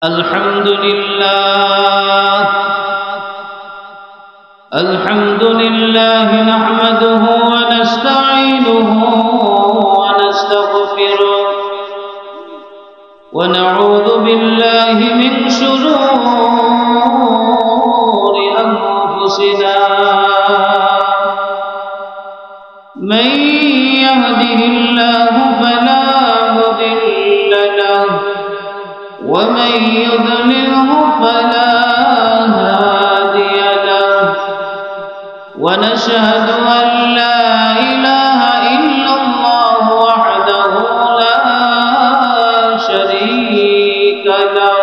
الحمد لله نحمده ونستعينه ونستغفره ونعوذ بالله من شرور أنفسنا من يهده الله فلا مضل له ومن يضلله فلا هادي له ونشهد أن لا إله إلا الله وحده لا شريك له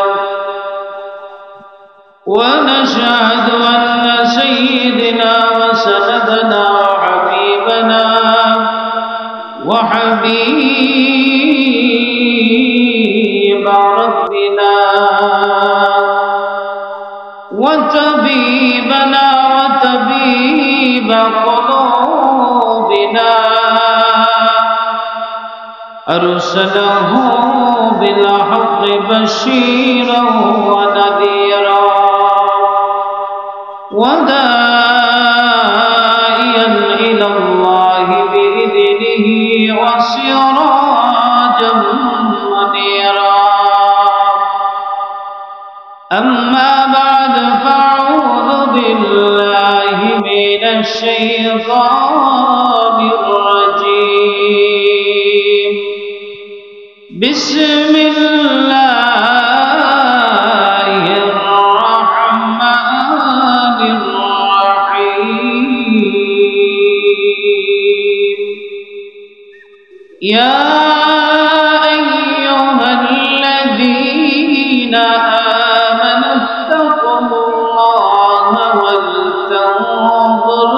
ونشهد أن سيدنا وسندنا وحبيب ربنا وطبيبنا وطبيب قلوبنا أرسله بالحق بشيرا ونذيرا وداعيا إلى الله بإذنه وسراجا منيرا أما بعد فأعوذ بالله من الشيطان الرجيم بسم الله الرحمن الرحيم يا أيها الذين آمنوا اتقوا الله ولتنظر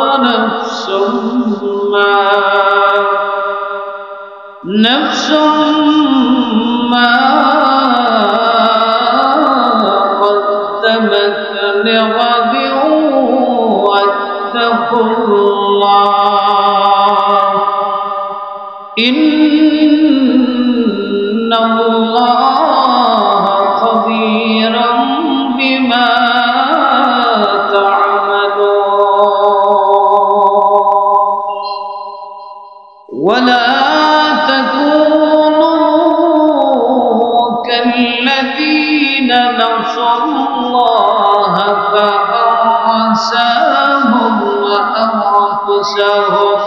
نفس ما قدمت لغد واتقوا الله إن الله خبير بما تعملون ولا تكونوا كالذين نسوا الله فأنساهم وأنفسهم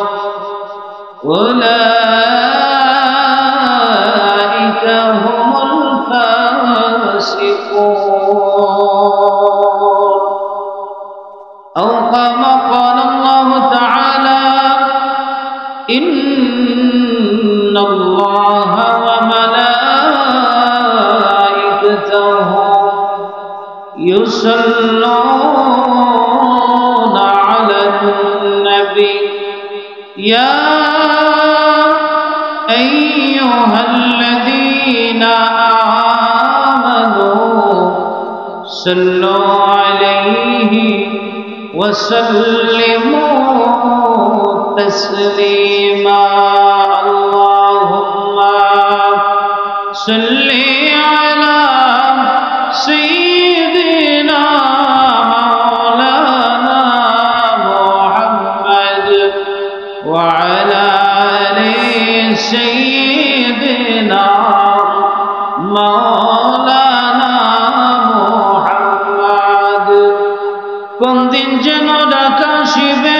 أولئك هم الفاسقون أو كما قال الله تعالى إن الله وملائكته يصلون على النبي يا أيها الذين آمنوا صلوا عليه وسلموا تسليما اللهم صل على سيدنا مولانا محمد وعلى آل سيدنا مولانا محمد কোন দিন যেন ডাক আসিবে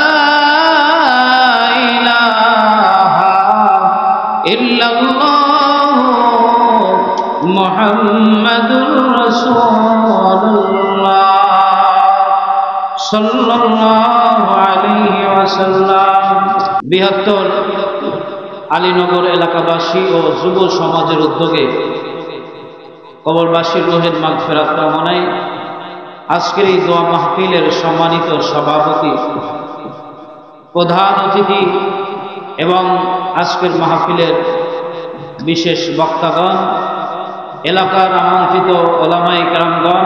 সাল্লাল্লাহু আলাইহি ওয়াসাল্লাম। বৃহত্তর আলীনগর এলাকাবাসী ও যুব সমাজের উদ্যোগে কবরবাসীর রুহের মাগফিরাত কামনায় আজকের এই দোয়া মাহফিলের সম্মানিত সভাপতি, প্রধান অতিথি এবং আজকের মাহফিলের বিশেষ বক্তাগণ, এলাকার আমন্ত্রিত ওলামায়ে কেরামগণ,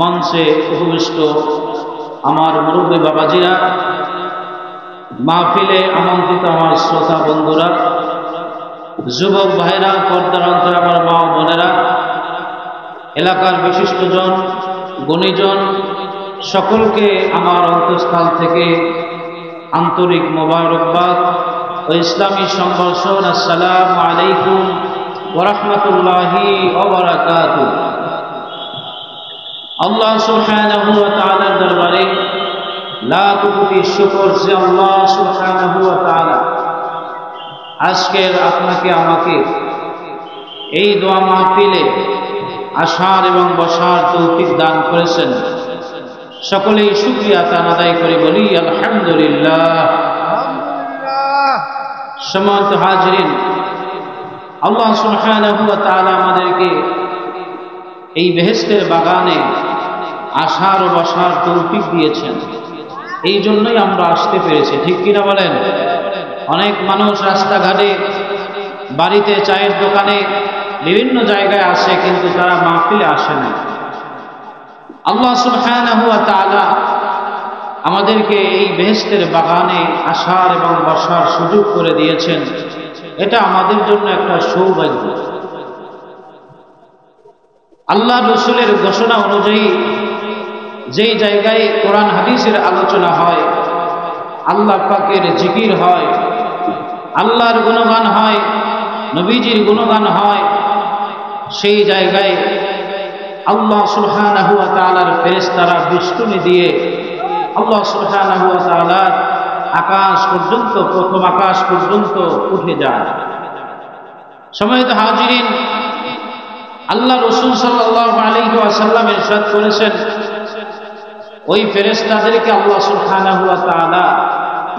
মঞ্চে উপবিষ্ট আমার মুরব্বী বাবাজিরা, মাহফিলে আমন্ত্রিত আমার শ্রোতা বন্ধুরা, যুবক ভাইরা, পর্দার অন্তরে আমার মা ও বোনেরা, এলাকার বিশিষ্টজন, গুণীজন, সকলকে আমার অন্তঃস্থল থেকে আন্তরিক মোবারকবাদ ও ইসলামী সম্ভাষণ। আসসালামু আলাইকুম ওয়া রাহমাতুল্লাহি ওয়া বারাকাতুহু। আল্লাহ সুবহানাহু ওয়া তাআলার দরবারে লাখ কোটি শুকর যে আল্লাহ সুবহানাহু ওয়া তাআলা আজকের আপনাকে আমাকে এই দোয়া মাহফিলে আসার এবং বসার তৌফিক দান করেছেন। সকলেই শুকরিয়া আদায় করে বলি আলহামদুলিল্লাহ। সম্মানিত হাজিরিন, আল্লাহ সুবহানাহু ওয়া তাআলা আমাদেরকে এই বেহেশতের বাগানে আসার ও বসার তৌফিক দিয়েছেন। এই জন্যই আমরা আসতে পেরেছি, ঠিক কিনা বলেন? অনেক মানুষ রাস্তাঘাটে, বাড়িতে, চায়ের দোকানে, বিভিন্ন জায়গায় আসে, কিন্তু তারা মাহফিলে আসে না। আল্লাহ সুবহানাহু ওয়া তাআলা আমাদেরকে এই বেহেশতের বাগানে আসার এবং বসার সুযোগ করে দিয়েছেন। এটা আমাদের জন্য একটা সৌভাগ্য। আল্লাহ রসুলের ঘোষণা অনুযায়ী যেই জায়গায় কোরআন হাদিসের আলোচনা হয়, আল্লাহ পাকের জিকির হয়, আল্লাহর গুণগান হয়, নবীজির গুণগান হয়, সেই জায়গায় আল্লাহ সুবহানাহু ওয়া তাআলার ফেরেশতারা বিষ্ণুনি দিয়ে আল্লাহ সুবহানাহু ওয়া তাআলার আকাশ পর্যন্ত, প্রথম আকাশ পর্যন্ত উঠে যায়। সম্মানিত হাজিরিন, আল্লাহ রাসূল সাল্লাল্লাহু আলাইহি ওয়াসাল্লাম ইরশাদ করেছেন, ওই ফেরেশতাদেরকে আল্লাহ সুবহানাহু ওয়া তাআলা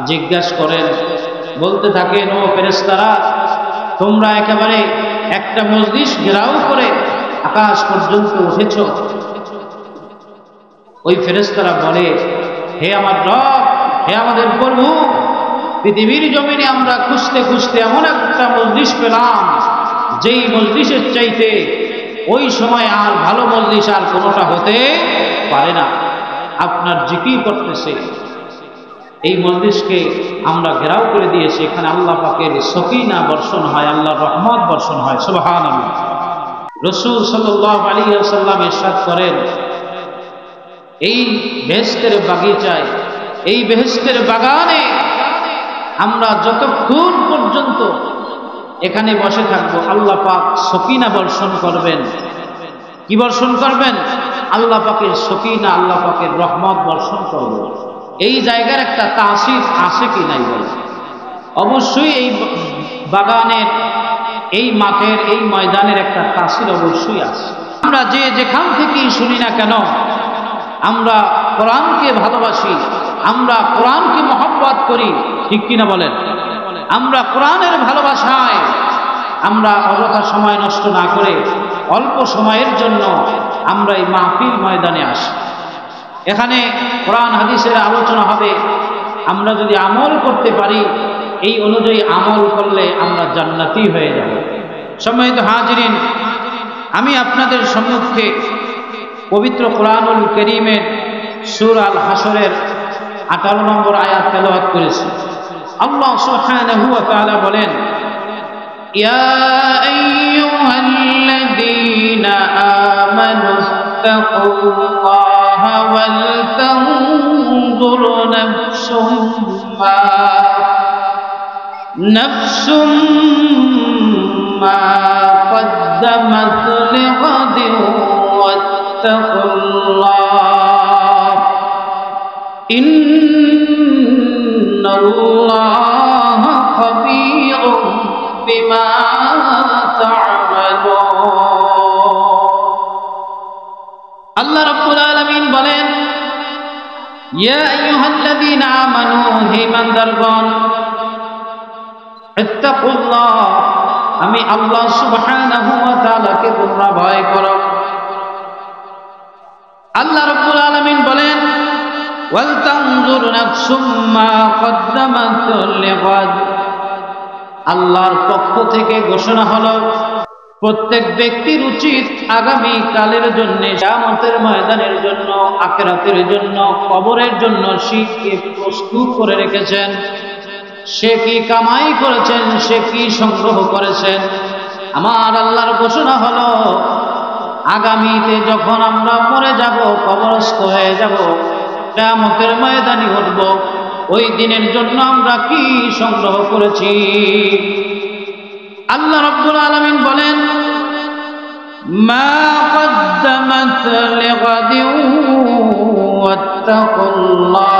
জিজ্ঞাসা করেন, বলতে থাকেন, ও ফেরেশতারা, তোমরা একেবারে একটা মজলিস ঘেরাও করে আকাশ পর্যন্ত উঠেছ। ওই ফেরেশতারা বলে, হে আমার রব, হে আমাদের প্রভু, পৃথিবীর জমিনে আমরা খুঁজতে খুঁজতে এমন একটা মজলিস পেলাম, যেই মজলিসের চাইতে ওই সময় আর ভালো মজলিস আর কোনোটা হতে পারে না। আপনার জিকির করতেছে, এই মজলিসকে আমরা ঘেরাও করে দিয়েছি। এখানে আল্লাহ পাকের সকিনা বর্ষণ হয়, আল্লাহর রহমত বর্ষণ হয়। সুবহানাল্লাহ। রাসূল সাল্লাল্লাহু আলাইহি ওয়াসাল্লাম ইরশাদ করেন, এই বেহেশতের বাগিচায়, এই বেহেশতের বাগানে আমরা যতক্ষণ পর্যন্ত এখানে বসে থাকবো, আল্লাহ পাক সকিনা বর্ষণ করবেন। কি বর্ষণ করবেন? আল্লাহ পাকের সকিনা, আল্লাহ পাকের রহমত বর্ষণ করবে। এই জায়গার একটা তাসির আছে কি নাই বলে? অবশ্যই এই বাগানের, এই মাঠের, এই ময়দানের একটা তাসির অবশ্যই আছে। আমরা যে যেখান থেকেই শুনি না কেন, আমরা কোরআনকে ভালোবাসি, আমরা কোরআনকে মহব্বত করি, ঠিক কিনা বলেন? আমরা কোরআনের ভালোবাসায় আমরা অযথা সময় নষ্ট না করে অল্প সময়ের জন্য আমরা এই মাহফিল ময়দানে আসি। এখানে কোরআন হাদিসের আলোচনা হবে। আমরা যদি আমল করতে পারি, এই অনুযায়ী আমল করলে আমরা জান্নাতি হয়ে যাব। সম্মানিত হাজিরিন, আমি আপনাদের সম্মুখে পবিত্র কোরআনুল কারীমের সূরা আল হাসরের 18 নম্বর আয়াত তেলাওয়াত করেছি। আল্লাহ সুবহানাহু ওয়া তাআলা বলেন, ইয়া আইয়ুহাল্লাযীনা আমানুত্তাকুল্লাহা ওয়াল তানজুর নাফসুম মা قدمت لغد واتقوا الله إن الله خبير بما تعملون। আল্লাহ রাব্বুল আলামিন বলেন, ইয়া আইয়ুহাল্লাযীনা আমানু হে ঈমানদারগণ ইত্তাকুল্লাহ আমি আল্লাহ সুবহানাহু ওয়া তাআলাকে তোমরা ভয় করো। আল্লাহ রাব্বুল আলামিন বলেন ওয়াল তানজুর নাফসুম মা কদ্দামাত লিগাদ। আল্লাহর পক্ষ থেকে ঘোষণা হলো প্রত্যেক ব্যক্তির উচিত আগামী কালের জন্য, কিয়ামতের ময়দানের জন্য, আখিরাতের জন্য, কবরের জন্য সে কি প্রস্তুত করে রেখেছেন, সে কি কামাই করেছেন, সে কি সংগ্রহ করেছেন। আমার আল্লাহর ঘোষণা হলো আগামীতে যখন আমরা মরে যাব, কবরস্থ হয়ে যাব, কিয়ামতের ময়দানে উঠব, ওই দিনের জন্য আমরা কি সংগ্রহ করেছি। আল্লাহ রাব্বুল আলামিন বলেন মা কদ্দামাত লিগাদিন ওয়াত্তাকুল্লাহ।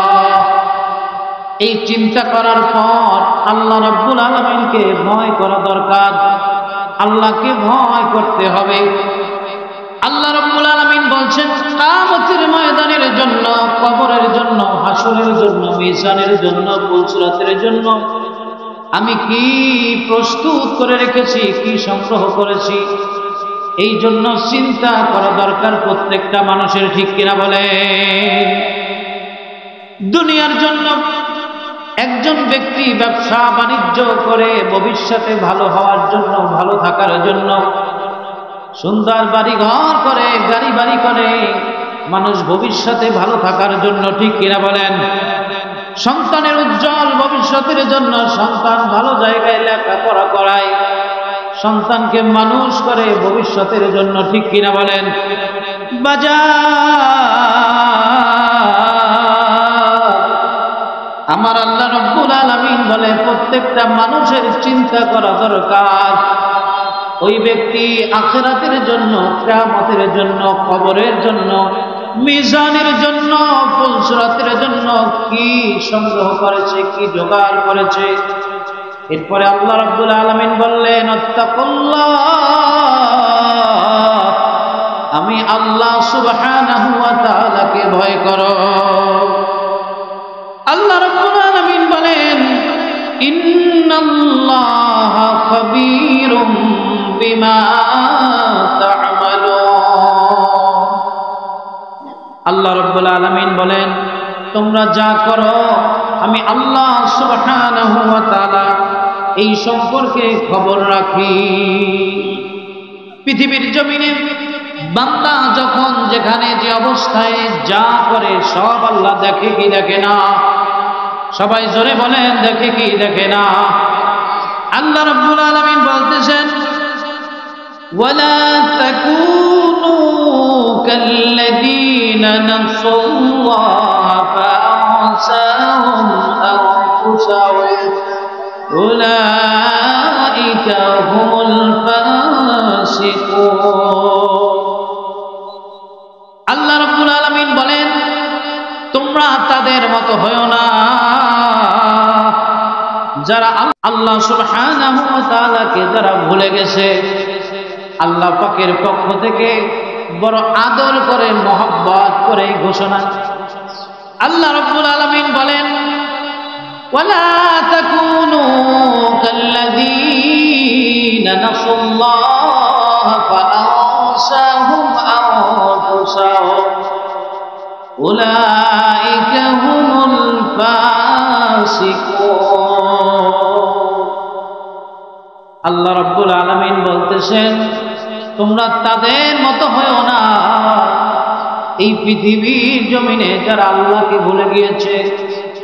এই চিন্তা করার পর আল্লাহ রাব্বুল আলামিনকে ভয় করা দরকার, আল্লাহকে ভয় করতে হবে। আল্লাহ রাব্বুল আলামিন বলছেন কিয়ামতের ময়দানের জন্য, কবরের জন্য, হাসরের জন্য, মিজানের জন্য, পুলসিরাতের জন্য আমি কি প্রস্তুত করে রেখেছি, কি সংগ্রহ করেছি, এই জন্য চিন্তা করা দরকার প্রত্যেকটা মানুষের, ঠিক কিনা বলে। দুনিয়ার জন্য একজন ব্যক্তি ব্যবসা বাণিজ্য করে ভবিষ্যতে ভালো হওয়ার জন্য, ভালো থাকার জন্য সুন্দর বাড়ি ঘর করে, গাড়ি বাড়ি করে, মানুষ ভবিষ্যতে ভালো থাকার জন্য, ঠিক কিনা বলেন। সন্তানের উজ্জ্বল ভবিষ্যতের জন্য সন্তান ভালো জায়গায় লেখাপড়া করায়, সন্তানকে মানুষ করে ভবিষ্যতের জন্য, ঠিক কিনা বলেন। আমার আল্লাহ রাব্বুল আলামিন বলে প্রত্যেকটা মানুষের চিন্তা করা দরকার ওই ব্যক্তি আখিরাতের জন্য, কিয়ামতের জন্য, কবরের জন্য, মিজানের জন্য, পুলসিরাতের জন্য কি সংগ্রহ করেছে, কি জোগাড় করেছে। এরপরে আল্লাহ রাব্বুল আলামিন বললেন আত্তাকুল্লাহ আমি আল্লাহ সুবহানাহু ওয়া তাআলাকে ভয় করো। আল্লাহ রাব্বুল আলামিন বলেন ইন্নাল্লাহা খাবীরুম বিমা তা'মালুন। আল্লাহ রাব্বুল আলামিন বলেন তোমরা যা করো আমি আল্লাহ সুবহানাহু ওয়া তাআলা এই সম্পর্কে খবর রাখি। পৃথিবীর জমিনে বান্দা যখন যেখানে যে অবস্থায় যা করে সব আল্লাহ দেখে কি দেখে না? সবাই জোরে বলেন দেখে কি দেখে না? আল্লাহ রাব্বুল আলামিন বলতেছেন ওয়ালা তাকুনু কাল্লাযীনা নাসুল্লাহ ফাআনসাহুম আনফুসাহুম উলাইকা হুমুল ফাসিকুন। আল্লাহ রাব্বুল আলামিন বলেন তোমরা তাদের মতো হয়ো না যারা আল্লাহ সুবহানাহু ওয়া তাআলাকে যারা ভুলে গেছে। আল্লাহ পাকের পক্ষ থেকে বড় আদর করে, মহব্বত করে ঘোষণা। আল্লাহ রাব্বুল আলামিন বলেন ওয়ালা তাকুনু কাল্লাযীনা নাসুল্লাহ ফাআনসাহুম আনফুসাহুম উলাইকা হুমুল ফাসিকুন। আল্লাহ রাব্বুল আলামিন বলতেছেন তোমরা তাদের মতো হয়ো না এই পৃথিবীর জমিনে যারা আল্লাহকে ভুলে গিয়েছে,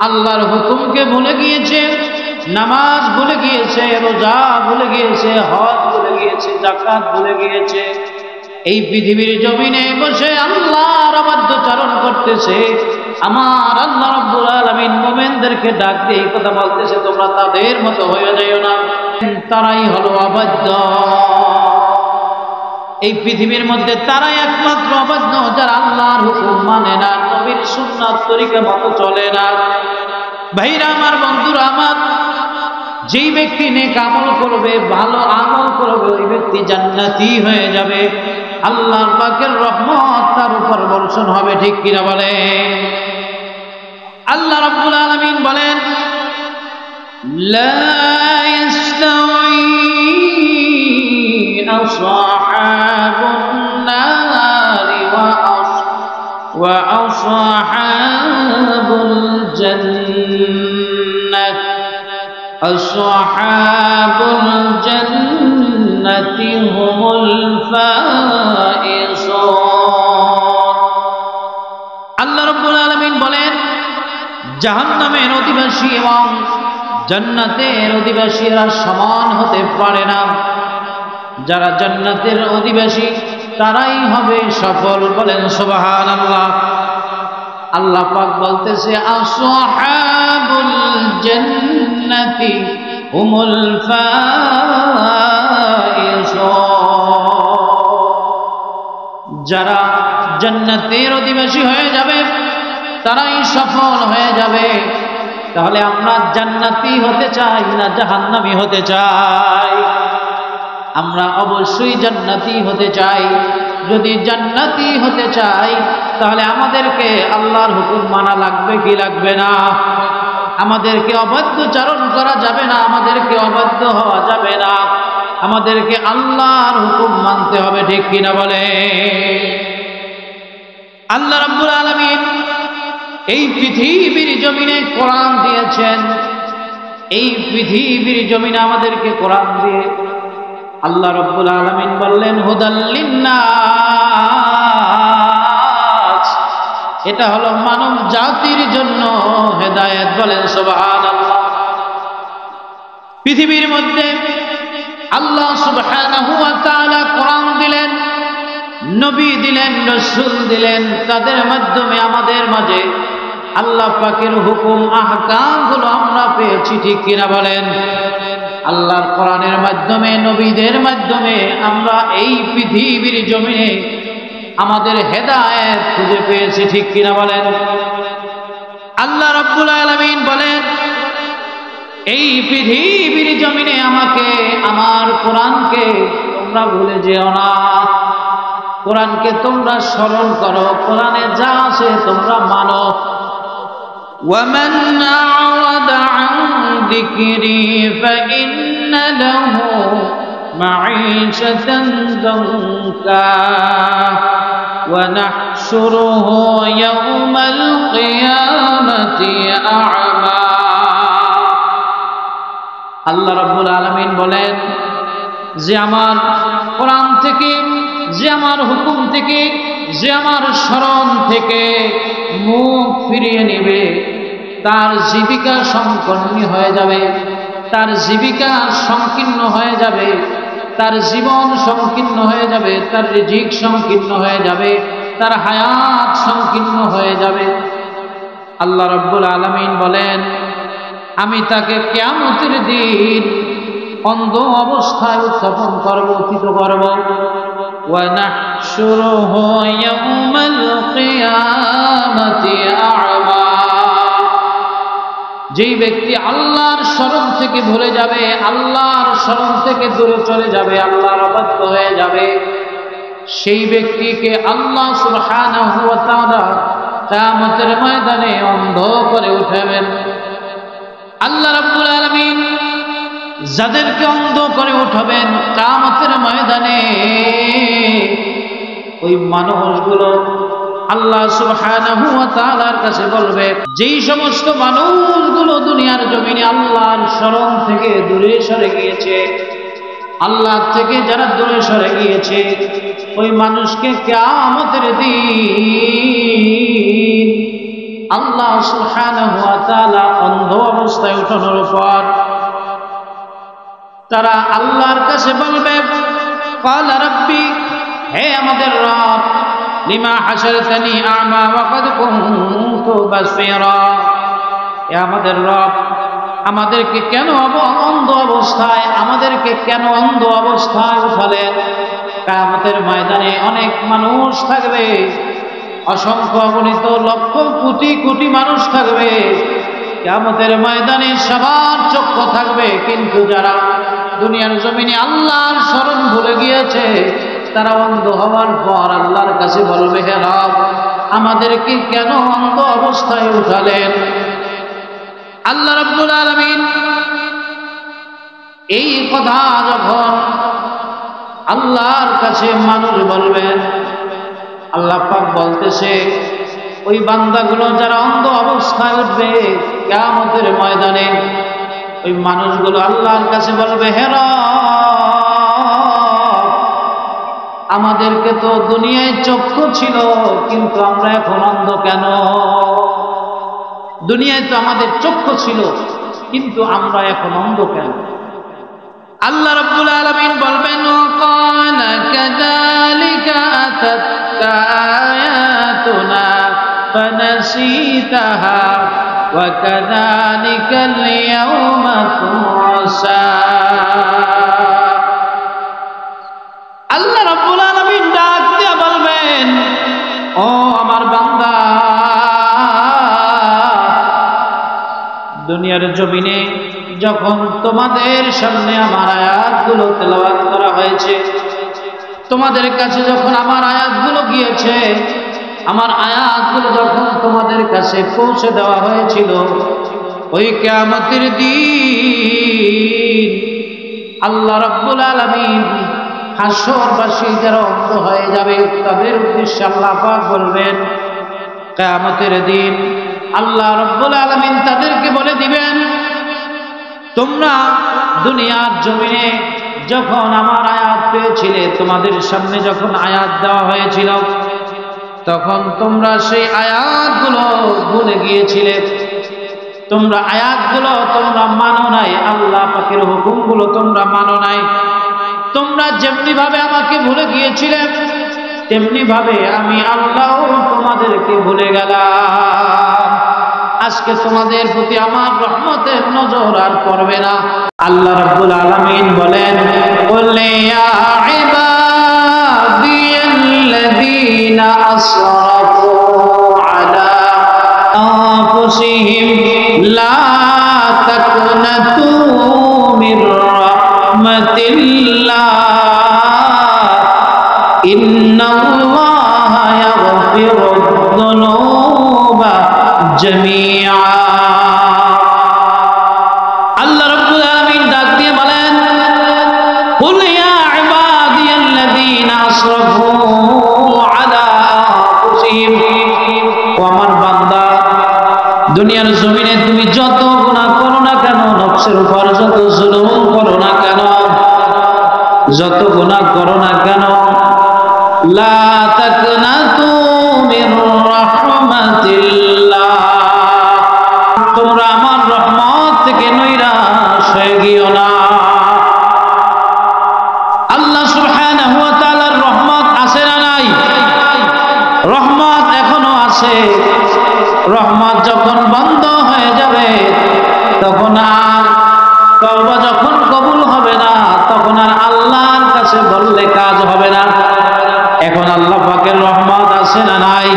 আল্লাহর হুকুমকে ভুলে গিয়েছে, নামাজ ভুলে গিয়েছে, রোজা ভুলে গিয়েছে, হজ ভুলে গিয়েছে, যাকাত ভুলে গিয়েছে। এই পৃথিবীর জমিনে বসে আল্লাহর অবাধ্যচারণ করতেছে। আমার আল্লাহ রাব্বুল আলামিন মুমিনদেরকে ডাক দিয়ে এই কথা বলতেছে তোমরা তাদের মতো হয়ে যাইও না, তারাই হলো অবাধ্য। এই পৃথিবীর মধ্যে তারাই একমাত্র অবাধ্য যারা আল্লাহর হুকুম মানে না, নবীর সুন্নাত তরিকা মতো চলে না। ভাইরা আমার, বন্ধুরা আমার, যেই ব্যক্তি নেক আমল করবে, ভালো আমল করবে, ওই ব্যক্তি জান্নাতি হয়ে যাবে। আল্লাহর পাকের রহমত তার উপর বর্ষণ হবে, ঠিক কিনা বলে। আল্লাহ রাব্বুল আলামিন বলেন, লা ইস্তাউই আসহাবুন নারি ওয়া আসহাবুল জান্নাহ আসহাবুল জান্নাতি হুমুল ফাইজুন। আল্লাহ রাব্বুল আলামিন বলেন, জাহান্নামের অধিবাসী এবং জান্নাতের অধিবাসীরা সমান হতে পারে না। যারা জান্নাতের অধিবাসী তারাই হবে সফল। বলেন সুবহানাল্লাহ। আল্লাহ পাক বলতেছে, আসহাবুল জান্নাতি হুমুল ফাইজুন। যারা জান্নাতের অধিবাসী হয়ে যাবে তারাই সফল হয়ে যাবে। তাহলে আমরা জান্নাতি হতে চাই না জাহান্নামী হতে চাই? আমরা অবশ্যই জান্নাতি হতে চাই। যদি জান্নাতি হতে চাই তাহলে আমাদেরকে আল্লাহর হুকুম মানা লাগবে কি লাগবে না? আমাদেরকে অবাধ্যচারণ করা যাবে না, আমাদেরকে অবাধ্য হওয়া যাবে না, আমাদেরকে আল্লাহর হুকুম মানতে হবে। ঠিক কিনা বলে? আল্লাহ রাব্বুল আলামিন এই পৃথিবীর জমিনে কোরআন দিয়েছেন। এই পৃথিবীর জমিনে আমাদেরকে কোরআন দিয়ে আল্লাহ রাব্বুল আলামিন বললেন, হুদাল লিন্নাস। এটা হলো মানব জাতির জন্য হেদায়েত। বলেন সুবহানাল্লাহ। পৃথিবীর মধ্যে আল্লাহ সুবহানাহু ওয়া তাআলা কোরআন দিলেন, নবী দিলেন, রাসূল দিলেন। তাদের মাধ্যমে আমাদের মাঝে আল্লাহ পাকের হুকুম আহকামগুলো আমরা পেয়েছি। ঠিক কিনা বলেন? আল্লাহর কোরআনের মাধ্যমে, নবীদের মাধ্যমে আমরা এই পৃথিবীর জমিনে আমাদের হেদায়েত খুঁজে পেয়েছি। ঠিক কিনা বলেন? আল্লাহ রাব্বুল আলামিন বলেন, এই পৃথিবীর জমিনে আমাকে, আমার কোরআনকে তোমরা ভুলে যেও না। কোরআনকে তোমরা স্মরণ করো, কোরআনে যা আছে তোমরা মানো। وَمَنْ أَعْرَضَ عَنْ ذِكْرِي فَإِنَّ لَهُ مَعِيشَةً ضَنكًا وَنَحْشُرُهُ يَوْمَ الْقِيَامَةِ أَعْمَى। আল্লাহ রাব্বুল আলামিন বলেন, যে আমার কোরআন থেকে, যে আমার হুকুম থেকে, যে আমার স্মরণ থেকে মুখ ফিরিয়ে নেবে তার জীবিকা সংকীর্ণ হয়ে যাবে, তার জীবিকা সংকীর্ণ হয়ে যাবে, তার জীবন সংকীর্ণ হয়ে যাবে, তার রিজিক সংকীর্ণ হয়ে যাবে, তার হায়াত সংকীর্ণ হয়ে যাবে। আল্লাহ রাব্বুল আলামিন বলেন, আমি তাকে কিয়ামতের দিন অন্ধ অবস্থায় উত্থাপন করব, উত্থিত করব। وَنَحْشُرُهُ يَوْمَ الْقِيَامَةِ أَعْمَى। যেই ব্যক্তি আল্লাহর স্মরণ থেকে ভুলে যাবে, আল্লাহর স্মরণ থেকে দূরে চলে যাবে, আল্লাহর অবাধ্য হয়ে যাবে, সেই ব্যক্তিকে আল্লাহ সুবহানাহু ওয়া তাআলা কিয়ামতের ময়দানে অন্ধ করে উঠাবেন। আল্লাহ রাব্বুল আলামিন যাদেরকে অন্ধ করে উঠাবেন কিয়ামতের ময়দানে, ওই মানুষগুলো আল্লাহ সুবহানাহু ওয়া তাআলার কাছে বলবে, যেই সমস্ত মানুষগুলো দুনিয়ার জমিনে আল্লাহর স্মরণ থেকে দূরে সরে গিয়েছে, আল্লাহ থেকে যারা দূরে সরে গিয়েছে, ওই মানুষকে কিয়ামতের দিন আল্লাহ সুবহানাহু ওয়া তাআলা অন্ধ অবস্থায় উঠানোর পর তারা আল্লাহর কাছে বলবে, ক্বালা রাব্বি, হে আমাদের রব, লিমা হাশারতানি আ'মা ওয়া ক্বাদ কুনতু বাসীরা। হে আমাদের রব, আমাদেরকে কেন অন্ধ অবস্থায়, আমাদেরকে কেন অন্ধ অবস্থায় উঠালেন? কিয়ামতের ময়দানে অনেক মানুষ থাকবে, অসংখ্য অগণিত লক্ষ কোটি কোটি মানুষ থাকবে। কিয়ামতের ময়দানে সবার চক্ষু থাকবে, কিন্তু যারা দুনিয়ার জমিনে আল্লাহর স্মরণ ভুলে গিয়েছে তারা অন্ধ হওয়ার পর আল্লাহর কাছে বলবে, হে রব, আমাদেরকে কেন অন্ধ অবস্থায় উঠালেন? আল্লাহ রাব্বুল আলামিন এই কথা যখন আল্লাহর কাছে মানুষ বলবেন, আল্লাহ পাক বলতেছে ওই বান্দাগুলো যারা অন্ধ অবস্থায় উঠবে কিয়ামতের ময়দানে, ওই মানুষগুলো আল্লাহর কাছে বলবে, হে রব, আমাদেরকে তো দুনিয়ায় চক্ষু ছিল, কিন্তু আমরা এখন অন্ধ কেন? দুনিয়ায় তো আমাদের চক্ষু ছিল, কিন্তু আমরা এখন অন্ধ কেন? আল্লাহ রাব্বুল আলামিন বলবেন, ক্বালা কাযালিকা আতাতকা আয়াতুনা ফানাসিতাহা ওয়া কাযালিকাল ইয়াওমা তুনসা। আল্লাহ রাব্বুল আলামিন ডাক দিয়ে বলবেন, ও আমার বান্দা, দুনিয়ার জমিনে যখন তোমাদের সামনে আমার আয়াতগুলো তেলাওয়াত করা হয়েছে, তোমাদের কাছে যখন আমার আয়াতগুলো গিয়েছে, আমার আয়াতগুলো যখন তোমাদের কাছে পৌঁছে দেওয়া হয়েছিল, ওই কিয়ামতের দিন আল্লাহ রাব্বুল আলামিন হাসরবাসী যারা অন্ধ হয়ে যাবে তাদের উদ্দেশ্যে আল্লাহ পাক বলবেন, কিয়ামতের দিন আল্লাহ রাব্বুল আলামিন তাদেরকে বলে দিবেন, তোমরা দুনিয়ার জমিনে যখন আমার আয়াত পেয়েছিলে, তোমাদের সামনে যখন আয়াত দেওয়া হয়েছিল, তখন তোমরা সেই আয়াতগুলো ভুলে গিয়েছিলে, তোমরা আয়াতগুলো তোমরা মানো নাই, আল্লাহ পাকের হুকুমগুলো তোমরা মানো নাই। তোমরা যেমনি ভাবে আমাকে ভুলে গিয়েছিলে, তেমনি ভাবে আমি আল্লাহ তোমাদেরকে ভুলে গেলাম। আজকে তোমাদের প্রতি আমার রহমতের নজর আর পড়বে না। আল্লাহ রাব্বুল আলামিন বলেন, কুল ইয়া ইবাদিয়াল্লাযীনা আসরাফু আলা আনফুসিহিম লা তাকনাতু মির রাহমাতিল্লাহ ইন্নাল্লাহা ইয়াগফিরুদ যুনুবা জামিআ। আল্লাহ রাব্বুল আলামিন ডাক দিয়ে বলেন, কুল ইয়া ইবাদিয়াল্লাযীনা আসরাফু আলা আনফুসিহিম, ও আমার বান্দা, দুনিয়ার জমিনে তুমি যত গুনাহ করো না কেন, নফসের উপর যত জুলুম করো না কেন, যত গুনাহ করো না কেন, লা তাকনাতু মির রাহমাতিল্লাহ, তোমরা আমার রহমত থেকে নৈরাশ হয়ে গিও না। আল্লাহ সুবহানাহু ওয়া তাআলার রহমত আছে না নাই? রহমত এখনো আছে। রহমত যখন বন্ধ হয়ে যাবে, তখন আর তওবা যখন কবুল হবে না, তখন আর আল্লাহর কাছে বললে কাজ হবে না। এখন আল্লাহ পাকের রহমত আছে না নাই?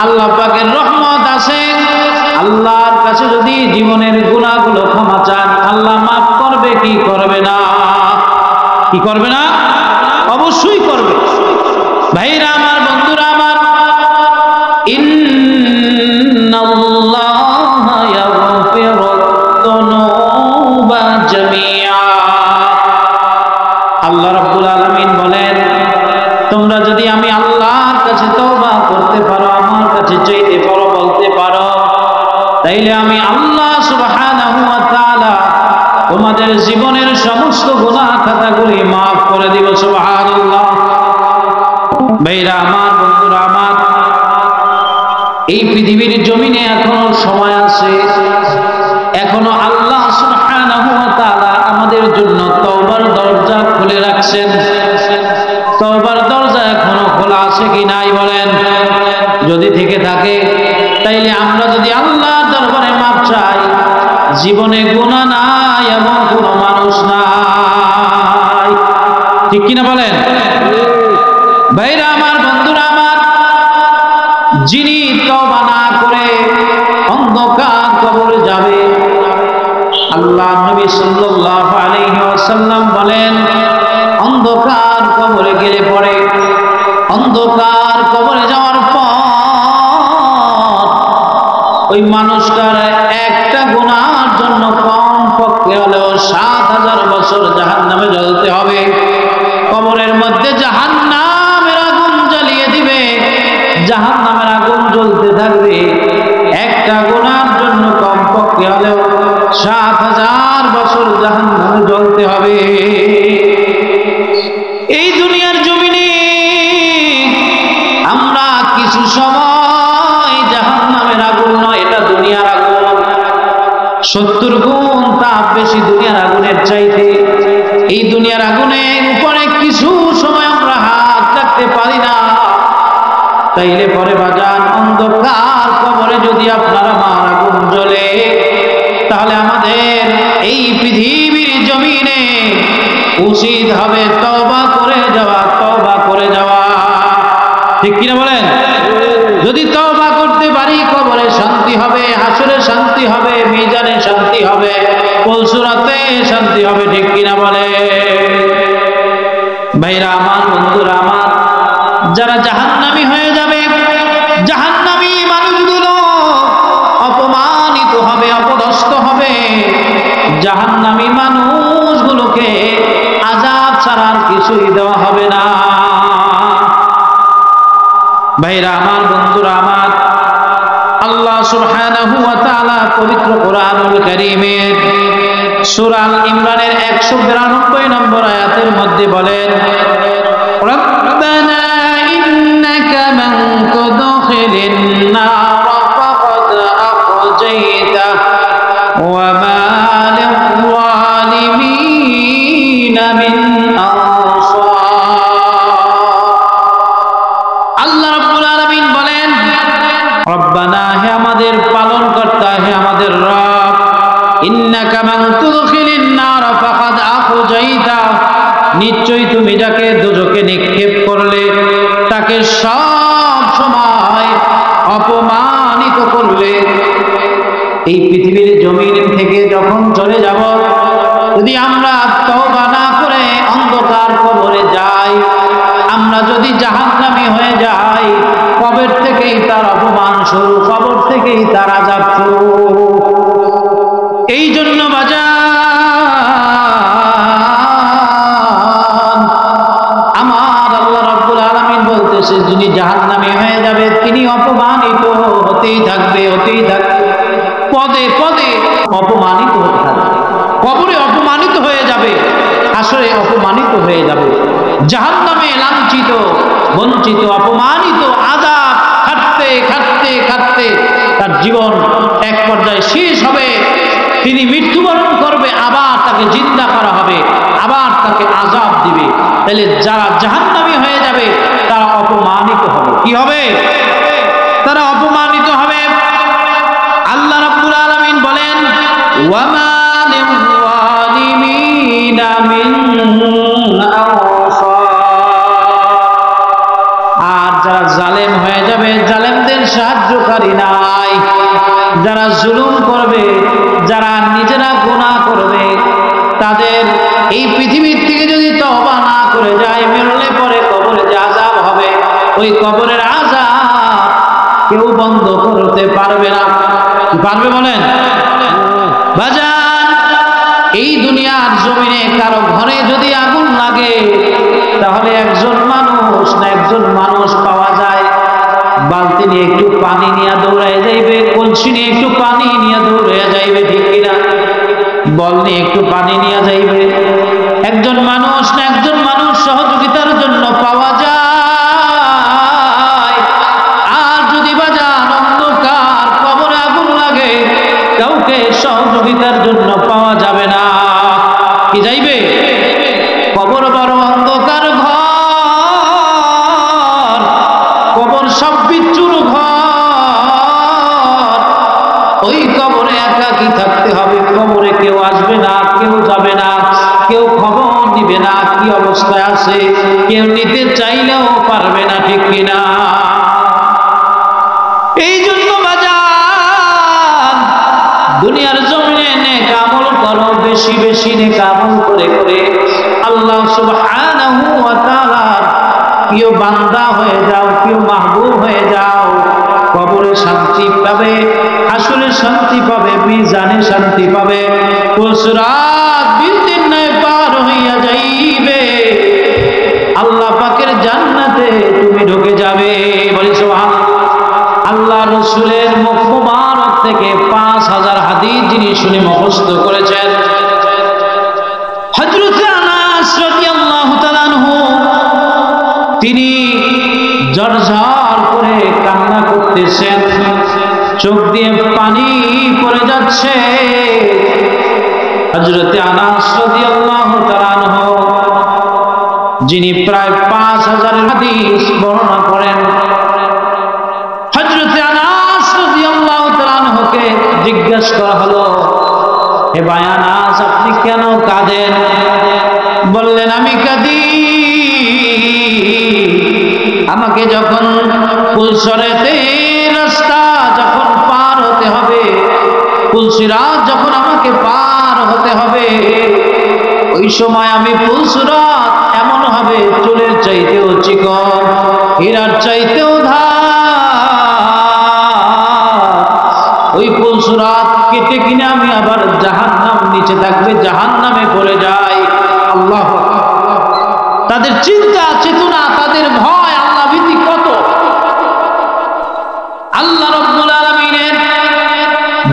আল্লাহ পাকের রহমত আছে। আল্লাহর কাছে যদি জীবনের গুনাহগুলো ক্ষমা চান, আল্লাহ মাফ করবে কি করবে না? কি করবে না? অবশ্যই করবে। ভাইরা আমার, বন্ধুরা আমার, ইন্নাল্লাহা ইয়াগফিরুদ যুনুবা জামিআ। আল্লাহ রাব্বুল আলামিন বলেন, তোমরা যদি আমি আল্লাহর কাছে তওবা করতে পারো, আমার কাছে চাইতে পারো, বলতে পারো, তাইলে আমি আল্লাহ সুবহানাহু ওয়া তাআলা তোমাদের জীবনের সমস্ত গুনাহ খাতাগুলি মাফ করে দিব। সুবহানাল্লাহ। ভাইরা আমার, বন্ধুরা আমার, এই পৃথিবীর জমিনে এখনো সময় আছে। এখনো আল্লাহ সুবহানাহু ওয়া তাআলা আমাদের জন্য তওবার দরজা খুলে রাখছেন। তওবার দরজা এখনো খোলা আছে কি নাই বলেন? যদি থেকে থাকে, তাইলে আমরা যদি আল্লাহর দরবারে মাপ চাই, জীবনে গুনাহ নাই এবং কোনো মানুষ নাই। ঠিক কিনা বলেন? ভাইরা আমার, বন্ধুরা আমার, যিনি তওবা না করে অন্ধকার কবরে যাবে, আল্লাহ নবী সাল্লাল্লাহু আলাইহি ওয়াসাল্লাম বলেন, অন্ধকার কবরে গেলে পরে, অন্ধকার কবরে যাওয়ার পর মানুষটার একটা গুনার জন্য কমপক্ষে হলেও ৭,০০০ বছর জাহান্নামে জ্বলতে হবে। কবরের মধ্যে জাহান্নামের আগুন জ্বালিয়ে দিবে, জাহান্নামের আগুন জ্বলতে থাকবে। একটা গুনার জন্য কমপক্ষে হলেও ৭,০০০ বছর জাহান্নামে জ্বলতে হবে। এই দুনিয়ার জমিনে আমরা কিছু সময় জাহান্নামের আগুন নয়, এটা দুনিয়ার আগুন, ৭০ গুণ তাপ বেশি দুনিয়ার আগুনের চাইতে। এই দুনিয়ার আগুনের উপরে কিছু সময় আমরা হাত রাখতে পারি না। তাইলে পরে বাজান অন্ধকার কবরে যদি আপনার আমার আগুন জ্বলে, তাহলে আমাদের এই পৃথিবীর জমিনে উচিত হবে তওবা করে যাওয়া, তওবা করে যাওয়া। ঠিক কিনা বলেন? যদি তওবা করতে পারি কবরে শান্তি হবে, হাসরে শান্তি হবে, মিজানে শান্তি হবে, পুলসিরাতে শান্তি হবে। ঠিক কিনা বলে? ভাইরা আমার, বন্ধুরা আমার, যারা জাহান্নামী হয়ে যাবে, জাহান্নামী মানুষগুলো অপমানিত হবে, অপদস্থ হবে। জাহান্নামী মানুষগুলোকে আযাব ছাড়া আর কিছুই দেওয়া হবে না। ভাইরা আমার, বন্ধুরা আমার, আল্লাহ সুবহানাহু ওয়া তাআলা পবিত্র কোরআনুল কারীমের সূরা আল ইমরানের ১৯২ নম্বর আয়াতের মধ্যে বলেন, রব্বানা ইন্নাকা মান তুদখিলিন নার ফাকাদ আখজাইতা ওয়া মা লিয-যালিমিন মিন রব্বানা, হে আমাদের পালনকর্তা, হে আমাদের রব, ইন্নাকা মান তুদখিলিন নার ফাকাদ আখজাইতা, নিশ্চয়ই তুমি যাকে দোজখে নিক্ষেপ করলে তাকে সব সময় অপমানিত করলে। এই পৃথিবীর জমিন থেকে যখন চলে যাব, যদি আমরা তওবা না করে অন্ধকার কবরে যাই, আমরা যদি জাহান্নামী হয়ে যাই, কবর থেকেই তার অপমান শুরু, কবর থেকেই তার আযাব শুরু। এই জন্য বাজান আমার আল্লাহ রাব্বুল আলামিন বলতেছে, যিনি জাহান্নামী হয়ে যাবে তিনি অপমানিত হতেই থাকবে, হতেই থাকবে, পদে পদে অপমানিত হতে থাকবে। কবরে অপমানিত হয়ে যাবে, হাসরে অপমানিত হয়ে যাবে, জাহান্নামে লাঞ্ছিত, বঞ্চিত, অপমানিত, আযাব খাটতে খাটতে খাটতে তার জীবন এক পর্যায়ে শেষ হবে। তিনি মৃত্যুবরণ করবে, আবার তাকে জিন্দা করা হবে, আবার তাকে আযাব দিবে। তাহলে যারা জাহান্নামী হয়ে যাবে তারা অপমানিত হবে। কি হবে? তারা অপমানিত হবে। আল্লাহ রাব্বুল আলামিন বলেন, ওয়া মা লিয-যালিমিনা মিন আনসার, আর যারা জালেম হয়ে যাবে, জালেমদের সাহায্যকারী নাই। যারা জুলুম করবে, যারা নিজেরা গুনাহ করবে, তাদের এই পৃথিবীর থেকে যদি তওবা না করে যায়, মরলে পরে কবরে যে আযাব হবে, ওই কবরের আযাব কেউ বন্ধ করতে পারবে না। পারবে বলেন? বাজান, এই দুনিয়ার জমিনে কারো ঘরে যদি আগুন লাগে, তাহলে একজন মানুষ পাওয়া যায়, বালতি নিয়ে একটু পানি নিয়ে দৌড়ায় যাইবে, কলসি নিয়ে একটু পানি নিয়ে দৌড়ায় যাইবে। ঠিক কিনা? বল নিয়ে একটু পানি নিয়ে যাইবে। একজন মানুষ সহযোগিতার জন্য পাওয়া যায়। আর যদি বাজান অন্ধকার কবরে আগুন লাগে, কাউকে সহযোগিতার জন্য পাওয়া যাবে না। কি যাইবে? কবর বড় অন্ধকার ঘর, কবর সব বিচ্ছুর ঘর। ওই কবরে একাকী থাকতে হবে, কবরে কেউ আসবে না, কেউ যাবে না, কেউ খবর নিবে না কি অবস্থায় আছে, কেউ নিতে চাইলেও পারবে না। ঠিক কিনা? এই জন্য বাজান দুনিয়ার জমিনে নেক আমল করো, বেশি বেশি নেক আমল করে করে আল্লাহ সুবহানাহু ওয়া তাআলার প্রিয় বান্দা হয়ে যাও, প্রিয় মাহবুব হয়ে যাও। কবরে শান্তি পাবে, হাসরে শান্তি পাবে, মিজানে শান্তি পাবে। পুলসিরাত বিলদিন নয় পার হইয়া যাইবে, আল্লাহ পাকের জান্নাতে তুমি ঢুকে যাবে। বলি সুবহানাল্লাহ। আল্লাহ রাসূলের মুখ মুবারক থেকে 5000 হাদিস যিনি শুনে মুখস্থ করেছেন, হযরত আনাস রাদিয়াল্লাহু তাআলা আনহু, তিনি ঝরঝর করে কান্না করতেছেন, চোখ দিয়ে পানি পড়ে যাচ্ছে। হযরত আনাস রাদিয়াল্লাহু তাআলা আনহু, যিনি প্রায় 5000 হাদিস বর্ণনা করেন, হযরত আনাস রাদিয়াল্লাহু তাআলা আনহুকে জিজ্ঞাসা করা হলো, হে ভাই আনাস, আপনি কেন কাঁদেন? বললেন, আমি কাঁদি আমাকে যখন পুলসিরাতে রাস্তা যখন পার হতে হবে, পুলসিরাত যখন আমাকে পার হতে হবে, ওই সময় আমি পুলসিরাত এমন হবে চুলের চাইতেও চিকন, হীরার চাইতেও ওই পুলসিরাত কেটে কিনে আমি আবার জাহান্নাম, নিচে থাকবে জাহান্নামে পড়ে যাই। আল্লাহ, তাদের চিন্তা চেতনা, তাদের ভয়, আল্লাহ ভীতি কত! আল্লাহ রাব্বুল আলামিনের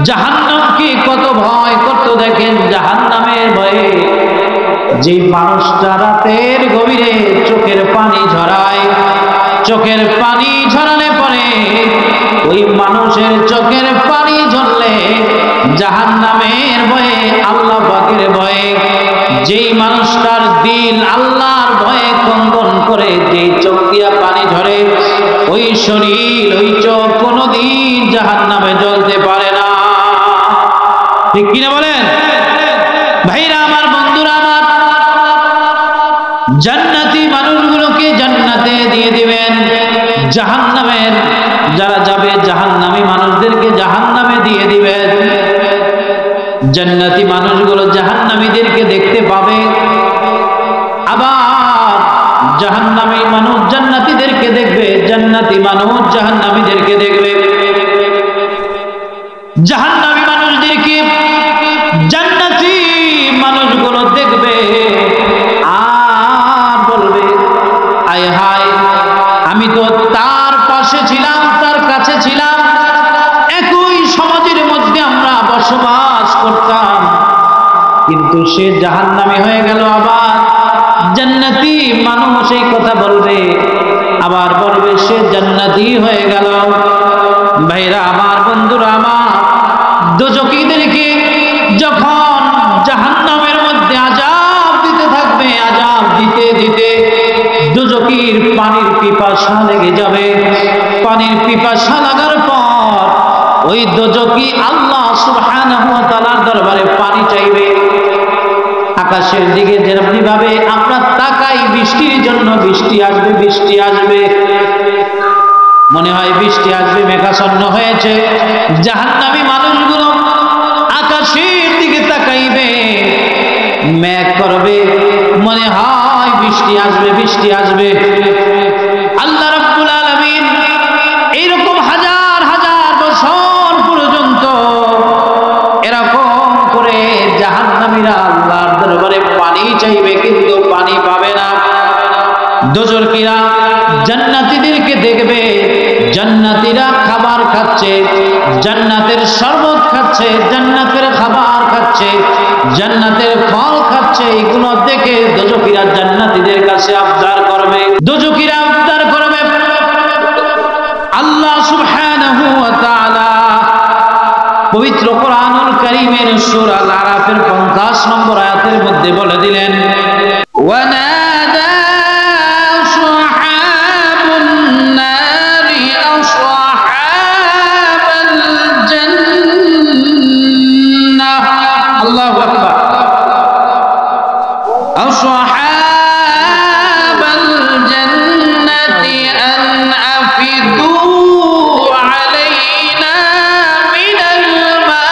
জাহান্নামকে কত ভয় করত দেখেন। জাহান্নামের ভয়ে যে মানুষটা রাতের গভীরে চোখের পানি ঝরায়, চোখের পানি ঝরালে পরে ওই মানুষের চোখের পানি ঝরলে জাহান্নামের ভয়ে, আল্লাহ পাকের ভয়ে, যেই মানুষটার দিল আল্লাহর ভয়ে কম্পন করে, যেই চোখ দিয়া পানি ঝরে, ওই শরীর, ওই চোখ কোনোদিন জাহান্নামে জ্বলতে পারে না। ঠিক কিনা বলেন ভাইরা আমার, বন্ধুরা আমার? জান্নাতি মানুষগুলোকে জান্নাতে দিয়ে দিবেন, জাহান্নামের যারা যাবে জাহান্নামী মানুষদেরকে জাহান্নামে দিয়ে দিবেন। জান্নাতি মানুষগুলো জাহান্নামীদেরকে দেখতে পাবে, আবার জাহান্নামী মানুষ জান্নাতীদেরকে দেখবে, জান্নাতি মানুষ জাহান্নামীদেরকে দেখবে। জাহান্নামী মানুষদেরকে জান্নাতি মানুষগুলো দেখবে আর বলবে, আয় হায়, আমি তো তার পাশে ছিলাম, তার কাছে ছিলাম, একই সমাজের মধ্যে আমরা বসবাস করতাম, কিন্তু সে জাহান্নামী হয়ে গেল। আবার জান্নাতি মানুষ এই কথা বলবে, আবার বলবে সে জান্নাতি হয়ে গেল। ভাইরা আমার, বন্ধুরা আমার, দোজখীদেরকে যখন জাহান্নামের মধ্যে আযাব দিতে থাকবে, আযাব দিতে দিতে দোজখীর পানির পিপাসা লেগে যাবে। পানির পিপাসা লাগার পর ওই দোজখী আল্লাহ সুবহানাহু ওয়া তাআলার দরবারে পানি চাইবে। আকাশের দিকে যেমনি ভাবে আমরা তাকাই বৃষ্টির জন্য, বৃষ্টি আসবে, বৃষ্টি আসবে, মনে হয় বৃষ্টি আসবে, মেঘাচ্ছন্ন হয়েছে। জাহান্নামী মানুষগুলো আকাশের দিকে তাকাইবে, মেঘ করবে, মনে হয় বৃষ্টি আসবে, বৃষ্টি আসবে। আল্লাহ রাব্বুল আলামিন এইরকম হাজার হাজার বছর পর্যন্ত এরকম করে জাহান্নামীরা আল্লাহর দরবারে পানি চাইবে, কিন্তু পানি পাবে না। দোজখীরা জান্নাতীদেরকে দেখবে, জান্নাতীরা খাবার খাচ্ছে, জান্নাতের শরবত খাচ্ছে, জান্নাতের খাবার খাচ্ছে, জান্নাতের ফল খাচ্ছে। এগুলো দেখে দোজখীরা জান্নাতীদের কাছে আবদার করবে, দোজখীরা আবদার করবে। আল্লাহ সুবহানাহু ওয়া তাআলা পবিত্র কোরআনুল কারীমের সূরা আল আরাফের 50 নম্বর আয়াতের মধ্যে বলে দিলেন, ওয়ানাদা আসহাবুন নারি আসহাবাল জান্নাহ। আল্লাহু আকবার। আসহাবাল জান্নাতি আন আফিদু আলাইনা মিনাল মা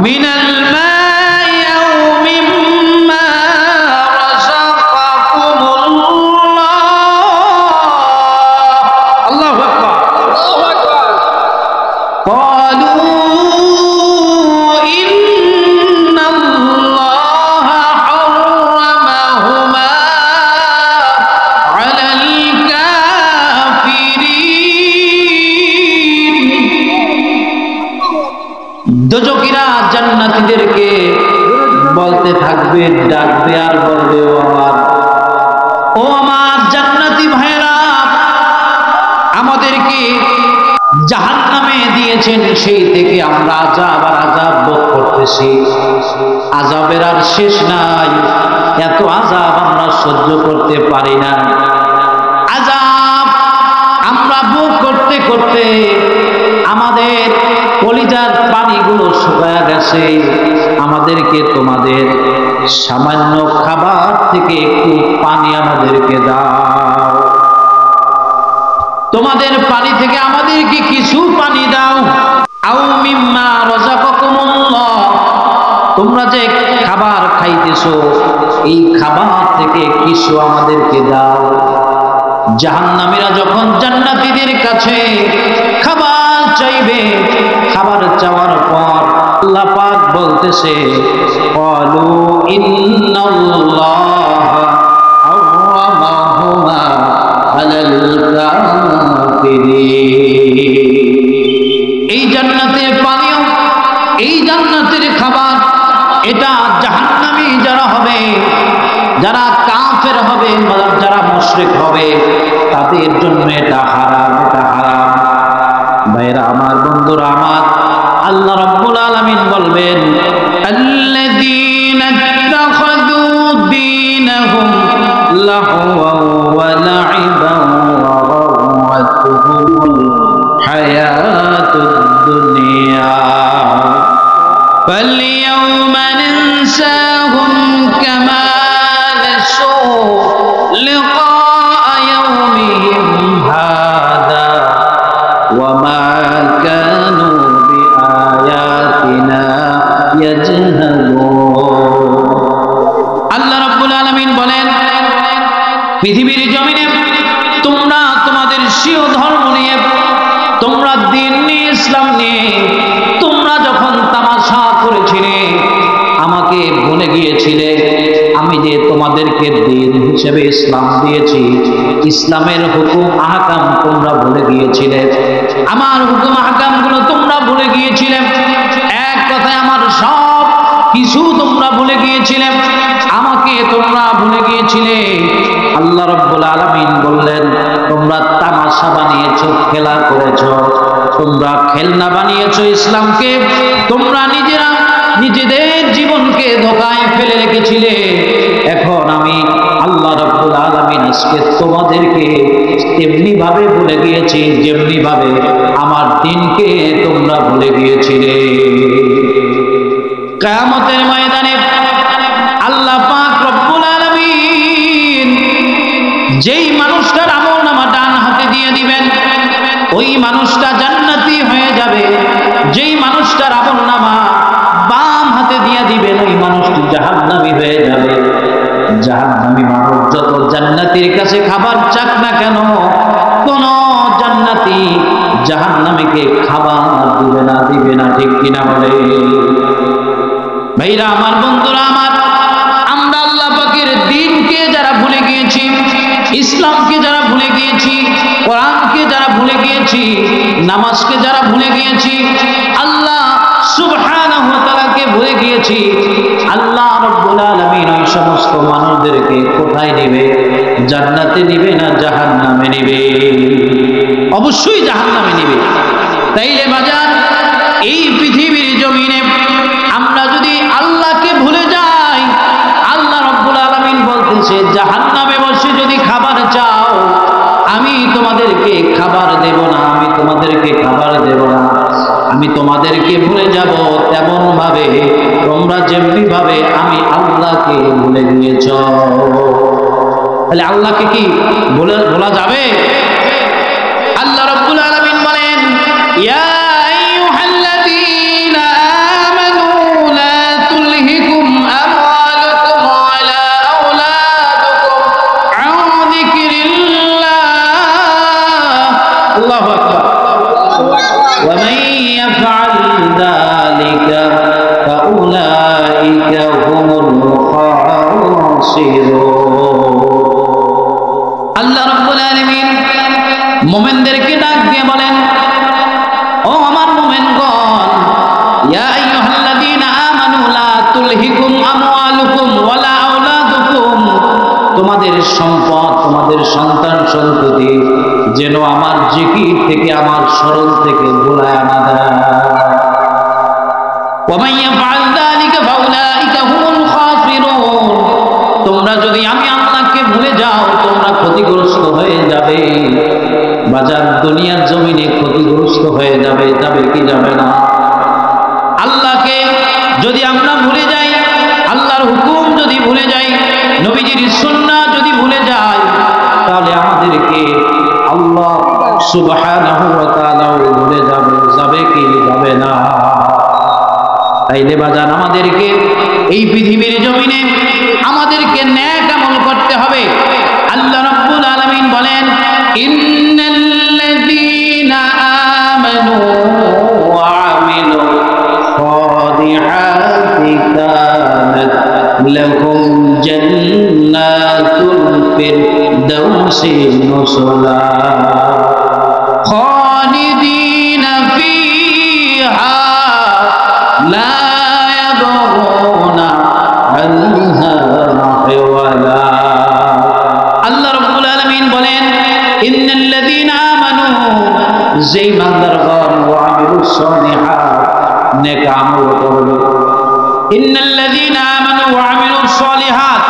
মিনাল মা'i আও আল্লাহু আকবার। قالوا إن الله حرمهما على الكافرين। দোজখীরা জান্নাতীদেরকে বলতে থাকবে, ডাকবে আর বলবে, ও আমার জান্নাতি ভাইরা, আমাদেরকে জাহান্নামে দিয়েছেন, সেই থেকে আমরা আযাব আর আযাব ভোগ করতেছি। আযাবের আর শেষ নাই, এত আযাব আমরা সহ্য করতে পারি না। আযাব আমরা ভোগ করতে করতে আমাদের কলিজার পানিগুলো শুকায় গেছে। আমাদেরকে তোমাদের সামান্য খাবার থেকে একটু পানি আমাদেরকে দাও, তোমাদের পানি থেকে আমাদেরকে কিছু পানি দাও। আও মিম্মা রাযাকাকুমুল্লাহ, তোমরা যে খাবার খাইতেছো এই খাবার থেকে কিছু আমাদেরকে দাও। জাহান্নামীরা যখন জান্নাতীদের কাছে খাবার চাইবে, খাবার চাওয়ার পর আল্লাহ পাক বলতেছে, ক্বালু ইন্নাল্লাহা হারামাহুমা আলাল কাফিরিন। এই জান্নাতের পানীয়, এই জান্নাতের খাবার, এটা জাহান্নামী যারা হবে, যারা কাফের হবে, যারা মুশরিক হবে, তাদের জন্য এটা হারাম, এটা হারাম। ভাইরা আমার, বন্ধুরা আমার, আল্লাহ রাব্বুল আলামিন বলবেন, আল্লাযীনা ইত্তাখাযু দীনাহুম লাহওয়ান ওয়া লা'iবান ওয়া গাররাতুহুমুল হায়াতুদ দুনিয়া ফালইয়াওমা নানসাহুম কামা নাসু লিকাআ ইয়াওমিহিম হাযা ওয়া মা কানু বিআয়াতিনা ইয়াজহাদুন। আল্লাহ রাব্বুল আলামিন বলেন, পৃথিবীর জমিনে তোমরা তোমাদের স্বীয় ধর্ম নিয়ে, তোমরা দ্বীন নিয়ে, ইসলাম নিয়ে তোমরা যখন তামাশা করেছিলে, আমাকে ভুলে গিয়েছিলে। আমি যে তোমাদেরকে দ্বীন হিসেবে ইসলাম দিয়েছি, ইসলামের হুকুম আহকাম তোমরা ভুলে গিয়েছিলে, আমার হুকুম আহকামগুলো তোমরা ভুলে গিয়েছিলে। এক কথায় আমার সব কিছু তোমরা ভুলে গিয়েছিলে, আমাকে তোমরা ভুলে গিয়েছিলে। আল্লাহ রাব্বুল আলামিন বললেন, তোমরা তামাশা বানিয়েছো, খেলা করেছো, তোমরা খেলনা বানিয়েছো ইসলামকে, তোমরা নিজেরা নিজেদের জীবনকে ধোঁকায় ফেলে রেখেছিলে। এখন আমি আল্লাহ রাব্বুল আলামিন আজকে তোমাদেরকে তেমনি ভাবে ভুলে গিয়েছি, যেমনি ভাবে আমার দ্বীনকে তোমরা ভুলে গিয়েছিলে। কিয়ামতের ময়দানে আল্লাহ পাক রব্বুল আলামিন যেই মানুষটার আমলনামা ডান হাতে দিয়ে দিবেন, ওই মানুষটা জান্নাতি হয়ে যাবে। যেই মানুষটার আমলনামা বাম হাতে দিয়ে দিবেন, ওই মানুষটি জাহান্নামী হয়ে যাবে। জাহান্নামী মানুষ যত জান্নাতীর কাছে খাবার চাক না কেন, কোন জান্নাতি জাহান্নামীকে খাবার দিবে না, দিবে না, ঠিক কিনা বলে? ভাইরা আমার, বন্ধুরা আমার, আমরা আল্লাহ পাকের দ্বীনকে যারা ভুলে গিয়েছি, ইসলামকে যারা ভুলে গিয়েছি, কোরআনকে যারা ভুলে গিয়েছি, নামাজকে যারা ভুলে গিয়েছি, আল্লাহ সুবহানাহু ওয়া তাআলাকে ভুলে গিয়েছি, আল্লাহ রাব্বুল আলামিন ওই সমস্ত মানুষদেরকে কোথায় নেবে? জান্নাতে নেবে না জাহান্নামে নেবে? অবশ্যই জাহান্নামে নেবে। তাইলে বাজার, এই পৃথিবীর জমিনে আমরা যদি আল্লাহকে ভুলে যাই, আল্লাহ রাব্বুল আলামিন বলতেছে, জাহান্নামে বসে যদি খাবার চাও, আমি তোমাদেরকে খাবার দেব না, আমি তোমাদেরকে খাবার দেব না, আমি তোমাদেরকে ভুলে যাব তেমন ভাবে তোমরা যেমনি ভাবে আমি আল্লাহকে ভুলে গিয়েছ। তাহলে আল্লাহকে কি ভোলা যাবে? আল্লাহ রাব্বুল আলামিন বলেন, ইয়া আল্লাহু আকবার। ওয়া মান ইয়াফআল যালিকা ফাউলাইকা হুমুল খাসিরুন। আল্লাহ রাব্বুল আলামিন মুমিনদেরকে ডাক দিয়ে বলেন, ও আমার মুমিনগণ, ইয়া আইয়ুহাল্লাযীনা আমানু লা তুলহিকুম আমওয়ালুকুম ওয়ালা আওলাদুকুম, তোমাদের সম্পদ, তোমাদের সন্তান সন্ততি যেন আমার জিকির থেকে, আমার স্মরণ থেকে ভুলায় না দেয়। ওয়া মান ইয়াফআল যালিকা ফাউলাইকা হুমুল খাসিরুন, তোমরা যদি আমি আল্লাহকে ভুলে যাও তোমরা ক্ষতিগ্রস্ত হয়ে যাবে। বাজার দুনিয়ার জমিনে ক্ষতিগ্রস্ত হয়ে যাবে, যাবে কি যাবে না? আল্লাহকে যদি আমরা ভুলে যাই, আল্লাহর হুকুম যদি ভুলে যাই, নবীজির সুন্নাহ যদি ভুলে যাই, তাহলে আমাদেরকে আল্লাহ সুবহানাহু ওয়া তাআলা ভুলে যাবে, যাবে কি যাবে না? তাইলে বাজার আমাদেরকে এই পৃথিবীর জমিনে আমাদেরকে নেক আমল করতে হবে। আল্লাহ রাব্বুল আলামিন বলেন, ইন্নাল্লাযীনা আমানু ওয়া আমিলুস সালিহাতি কানাত লাহুম জান্নাতুল ফিরদাউসি নুজুলা খালিদিনা ফিহা লা ইয়াবগুনা আনহা হিওয়ালা। আল্লাহ রাব্বুল আলামিন বলেন, ইন্নাল্লাযীনা আমানু, যেই বান্দারগণ ওয়া আমিলুস সালিহাত, নেক আমল করবে। ইন্নাল্লাযীনা আমানু ওয়া আমিলুস সালিহাত,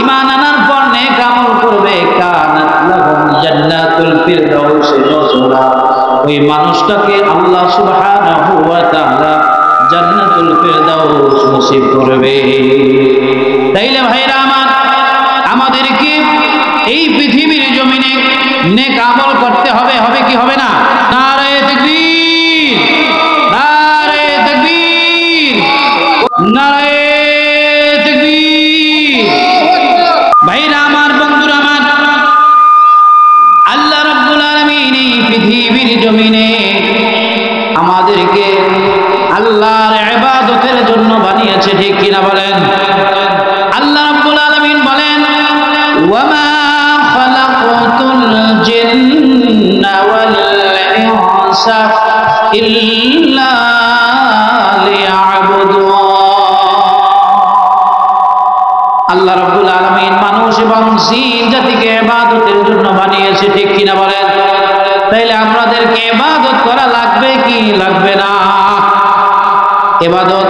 ঈমান আনার পর নেক আমল করবে, কানাত লাহুম জান্নাতুল ফিরদাউস নুজুলা, ওই মানুষটাকে আল্লাহ সুবহানাহু ওয়া তাআলা জান্নাতুল ফিরদাউস নসিব করবে। তাইলে ভাইরা আমার, আমাদেরকে এই পৃথিবীর জমিনে নেক আমল করতে হবে, হবে কি হবে না? নারে তাকবীর, নারে তাকবীর, নারে তাকবীর। ভাইরা আমার, বন্ধুরা আমার, আল্লাহ রাব্বুল আলামিন এই পৃথিবীর জমিনে আমাদেরকে আল্লাহর ইবাদতের জন্য বানিয়েছে, ঠিক কিনা বলেন? আল্লাহ রাব্বুল আলামিন বলেন, ওয়ামা খালাকতুল জিন্না ওয়াল ইনসা ইল্লা লিয়াবুদুন। আল্লাহ রাব্বুল আলামিন মানুষ এবং জিন জাতিকে ইবাদতের জন্য বানিয়েছে, ঠিক কিনা বলেন? তাইলে আমাদেরকে ইবাদত করা লাগবে কি লাগবে না? ইবাদত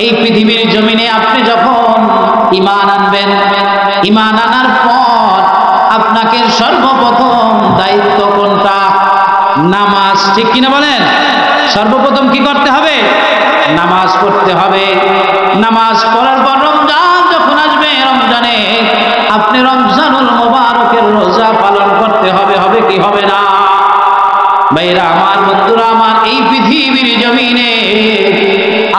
এই পৃথিবীর জমিনে আপনি যখন ঈমান আনবেন, ঈমান আনার পর আপনাকে সর্বপ্রথম দায়িত্ব কোনটা? নামাজ, ঠিক কিনা বলেন? সর্বপ্রথম কি করতে হবে? নামাজ পড়তে হবে। নামাজ পড়ার পর রমজান যখন আসবে, রমজানে আপনি রমজানুল মুবারকের রোজা পালন করতে হবে, হবে কি হবে না? ভাইরা আমার, বন্ধুরা আমার, এই পৃথিবীর জমিনে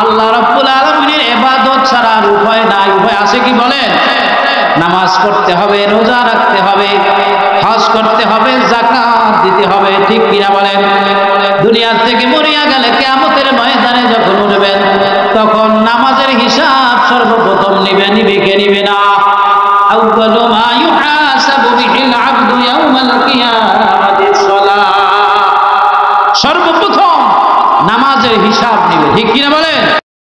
আল্লাহ রাব্বুল আলামিনের ইবাদত ছাড়া আর উপায় নাই। উপায় আছে কি বলেন? নামাজ পড়তে হবে, রোজা রাখতে হবে, হজ করতে হবে, যাকাত দিতে হবে, ঠিক কিনা বলেন? দুনিয়া থেকে মরিয়া গেলে কিয়ামতের ময়দানে যখন উঠবেন, তখন নামাজের হিসাব সর্বপ্রথম নিবে, নিবে কে নিবে না? আউয়ালু মা ইউহাসাবু বিহিল আবদু ইয়াউমাল কিয়ামাতি সালাহ, সর্বপ্রথম নামাজের হিসাব নিবে, ঠিক কিনা বলেন?